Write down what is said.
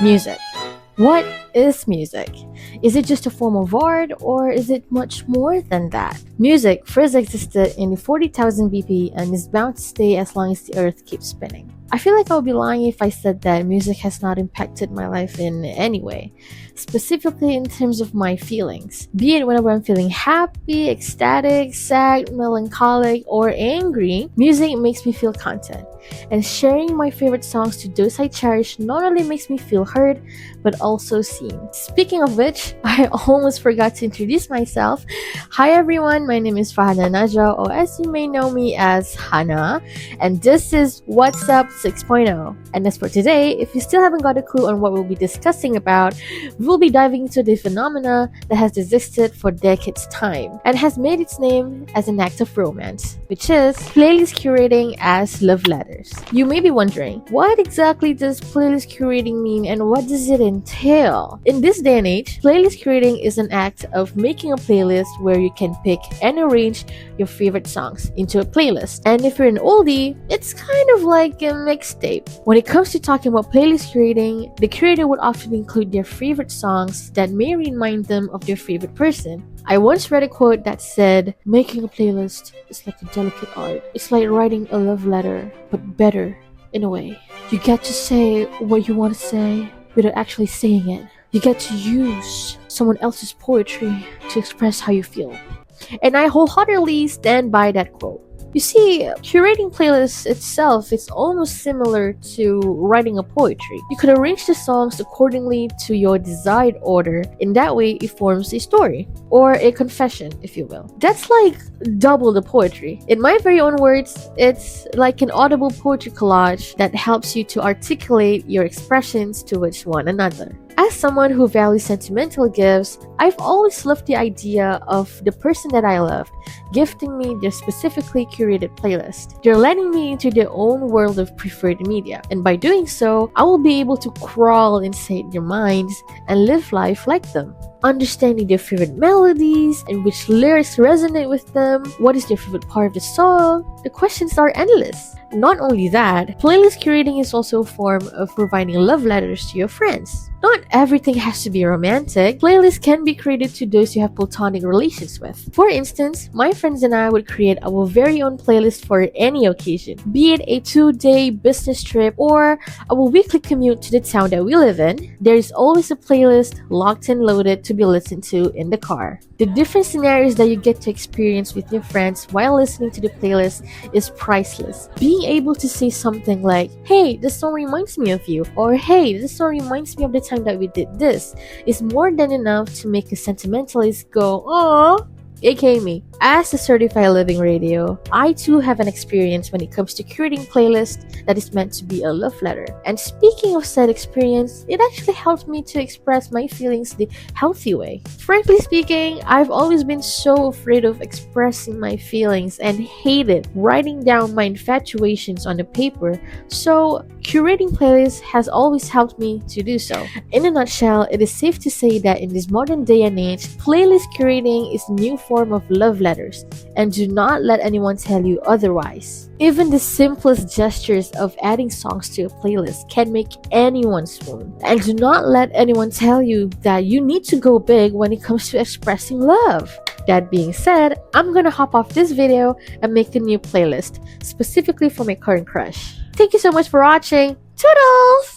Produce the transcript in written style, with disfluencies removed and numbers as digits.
Music. What is music? Is it just a form of art, or is it much more than that? Music first existed in 40,000 BP and is bound to stay as long as the earth keeps spinning. I feel like I would be lying if I said that music has not impacted my life in any way, specifically in terms of my feelings. Be it whenever I'm feeling happy, ecstatic, sad, melancholic, or angry, music makes me feel content. And sharing my favorite songs to those I cherish not only makes me feel heard, but also seen. Speaking of which, I almost forgot to introduce myself. Hi everyone, my name is Farhana Najwa, or as you may know me as Hana, and this is What's Up 6.0. And as for today, if you still haven't got a clue on what we'll be discussing about, we'll be diving into the phenomena that has existed for decades time and has made its name as an act of romance, which is playlist curating as love letters. You may be wondering, what exactly does playlist curating mean and what does it entail? In this day and age, playlist curating is an act of making a playlist where you can pick and arrange your favorite songs into a playlist. And if you're an oldie, it's kind of like a mixtape. When it comes to talking about playlist curating, the curator would often include their favorite songs that may remind them of their favorite person. I once read a quote that said, "Making a playlist is like a delicate art. It's like writing a love letter, but better in a way. You get to say what you want to say without actually saying it. You get to use someone else's poetry to express how you feel." And I wholeheartedly stand by that quote. You see, curating playlists itself is almost similar to writing a poetry. You could arrange the songs accordingly to your desired order. In that way, it forms a story, or a confession, if you will. That's like double the poetry. In my very own words, it's like an audible poetry collage that helps you to articulate your expressions towards one another. As someone who values sentimental gifts, I've always loved the idea of the person that I loved gifting me their specifically curated playlist. They're letting me into their own world of preferred media, and by doing so, I will be able to crawl inside their minds and live life like them. Understanding their favorite melodies and which lyrics resonate with them, what is their favorite part of the song, the questions are endless. Not only that, playlist curating is also a form of providing love letters to your friends. Not everything has to be romantic. Playlists can be created to those you have platonic relations with. For instance, my friends and I would create our very own playlist for any occasion, be it a 2-day business trip or our weekly commute to the town that we live in. There is always a playlist locked and loaded to be listened to in the car. The different scenarios that you get to experience with your friends while listening to the playlist is priceless. Being able to say something like, "Hey, this song reminds me of you," or "Hey, this song reminds me of the time that we did this," is more than enough to make a sentimentalist go, "Aww." aka me. As a certified living radio, I too have an experience when it comes to curating playlists that is meant to be a love letter. And speaking of said experience, it actually helped me to express my feelings the healthy way. Frankly speaking, I've always been so afraid of expressing my feelings and hated writing down my infatuations on the paper, so curating playlists has always helped me to do so. In a nutshell, it is safe to say that in this modern day and age, playlist curating is a new form of love letters, and do not let anyone tell you otherwise. Even the simplest gestures of adding songs to a playlist can make anyone swoon. And do not let anyone tell you that you need to go big when it comes to expressing love. That being said, I'm gonna hop off this video and make a new playlist, specifically for my current crush. Thank you so much for watching. Toodles!